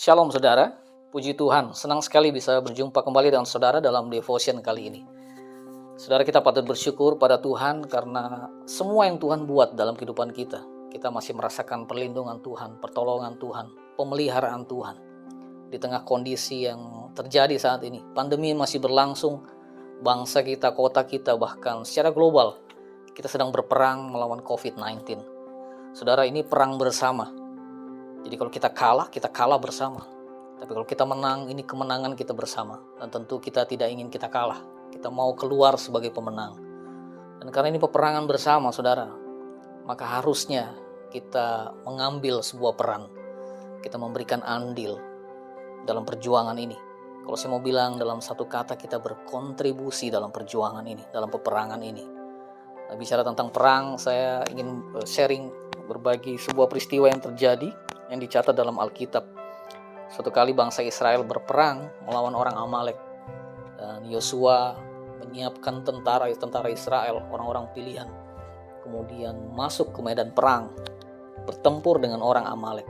Shalom saudara, puji Tuhan, senang sekali bisa berjumpa kembali dengan saudara dalam devotion kali ini. Saudara, kita patut bersyukur pada Tuhan karena semua yang Tuhan buat dalam kehidupan kita. Kita masih merasakan perlindungan Tuhan, pertolongan Tuhan, pemeliharaan Tuhan. Di tengah kondisi yang terjadi saat ini, pandemi masih berlangsung, bangsa kita, kota kita, bahkan secara global, kita sedang berperang melawan COVID-19. Saudara, ini perang bersama. Jadi kalau kita kalah bersama. Tapi kalau kita menang, ini kemenangan kita bersama. Dan tentu kita tidak ingin kita kalah. Kita mau keluar sebagai pemenang. Dan karena ini peperangan bersama, saudara, maka harusnya kita mengambil sebuah peran. Kita memberikan andil dalam perjuangan ini. Kalau saya mau bilang dalam satu kata, kita berkontribusi dalam perjuangan ini, dalam peperangan ini. Nah, bicara tentang perang, saya ingin sharing, berbagi sebuah peristiwa yang terjadi, yang dicatat dalam Alkitab. Suatu kali bangsa Israel berperang melawan orang Amalek. Dan Yosua menyiapkan tentara Israel, orang-orang pilihan. Kemudian masuk ke medan perang, bertempur dengan orang Amalek.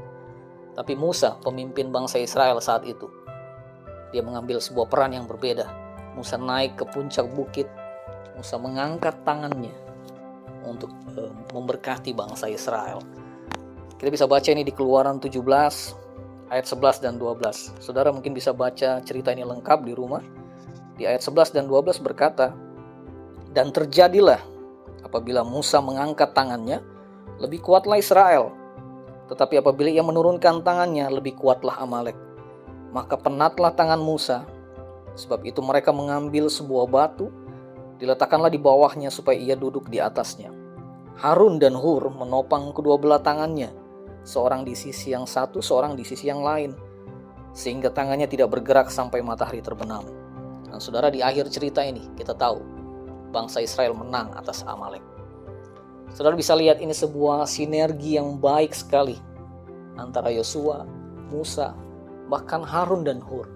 Tapi Musa, pemimpin bangsa Israel saat itu, dia mengambil sebuah peran yang berbeda. Musa naik ke puncak bukit. Musa mengangkat tangannya untuk memberkati bangsa Israel. Kita bisa baca ini di Keluaran 17 ayat 11 dan 12. Saudara mungkin bisa baca cerita ini lengkap di rumah. Di ayat 11 dan 12 berkata, "Dan terjadilah apabila Musa mengangkat tangannya, lebih kuatlah Israel. Tetapi apabila ia menurunkan tangannya, lebih kuatlah Amalek. Maka penatlah tangan Musa. Sebab itu mereka mengambil sebuah batu, diletakkanlah di bawahnya supaya ia duduk di atasnya. Harun dan Hur menopang kedua belah tangannya, seorang di sisi yang satu, seorang di sisi yang lain, sehingga tangannya tidak bergerak sampai matahari terbenam." Nah, saudara, di akhir cerita ini kita tahu bangsa Israel menang atas Amalek. Saudara bisa lihat ini sebuah sinergi yang baik sekali antara Yosua, Musa, bahkan Harun dan Hur.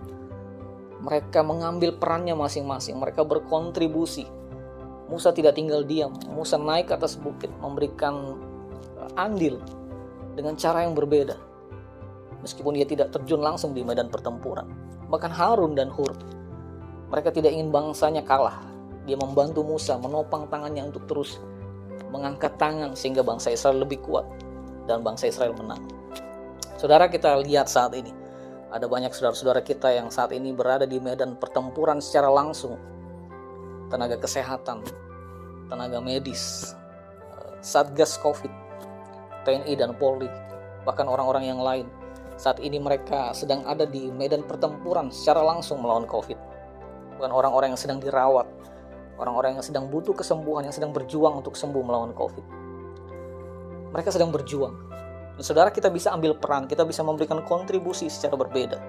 Mereka mengambil perannya masing-masing, mereka berkontribusi. Musa tidak tinggal diam, Musa naik ke atas bukit memberikan andil dengan cara yang berbeda. Meskipun dia tidak terjun langsung di medan pertempuran. Bahkan Harun dan Hur, mereka tidak ingin bangsanya kalah. Dia membantu Musa menopang tangannya untuk terus mengangkat tangan sehingga bangsa Israel lebih kuat dan bangsa Israel menang. Saudara, kita lihat saat ini ada banyak saudara-saudara kita yang saat ini berada di medan pertempuran secara langsung. Tenaga kesehatan, tenaga medis, Satgas Covid, TNI dan Polri, bahkan orang-orang yang lain. Saat ini mereka sedang ada di medan pertempuran secara langsung melawan Covid. Bukan orang-orang yang sedang dirawat, orang-orang yang sedang butuh kesembuhan, yang sedang berjuang untuk sembuh melawan Covid. Mereka sedang berjuang. Dan saudara, kita bisa ambil peran, kita bisa memberikan kontribusi secara berbeda.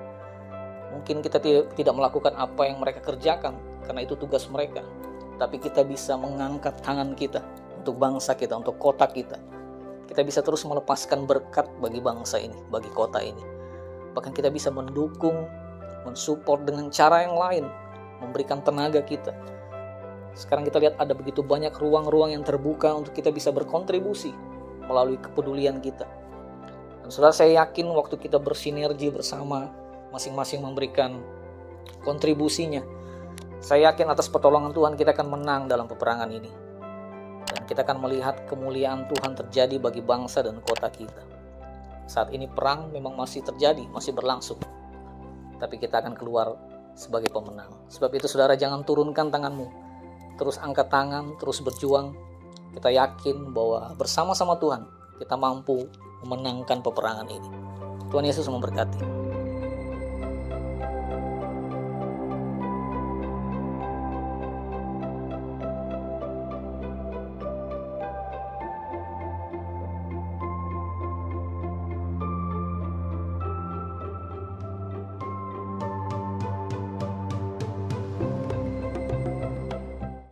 Mungkin kita tidak melakukan apa yang mereka kerjakan, karena itu tugas mereka. Tapi kita bisa mengangkat tangan kita untuk bangsa kita, untuk kota kita. Kita bisa terus melepaskan berkat bagi bangsa ini, bagi kota ini. Bahkan kita bisa mendukung, mensupport dengan cara yang lain, memberikan tenaga kita. Sekarang kita lihat ada begitu banyak ruang-ruang yang terbuka untuk kita bisa berkontribusi melalui kepedulian kita. Dan saudara, saya yakin waktu kita bersinergi bersama, masing-masing memberikan kontribusinya, saya yakin atas pertolongan Tuhan kita akan menang dalam peperangan ini. Dan kita akan melihat kemuliaan Tuhan terjadi bagi bangsa dan kota kita. Saat ini perang memang masih terjadi, masih berlangsung. Tapi kita akan keluar sebagai pemenang. Sebab itu saudara, jangan turunkan tanganmu. Terus angkat tangan, terus berjuang. Kita yakin bahwa bersama-sama Tuhan kita mampu memenangkan peperangan ini. Tuhan Yesus memberkati.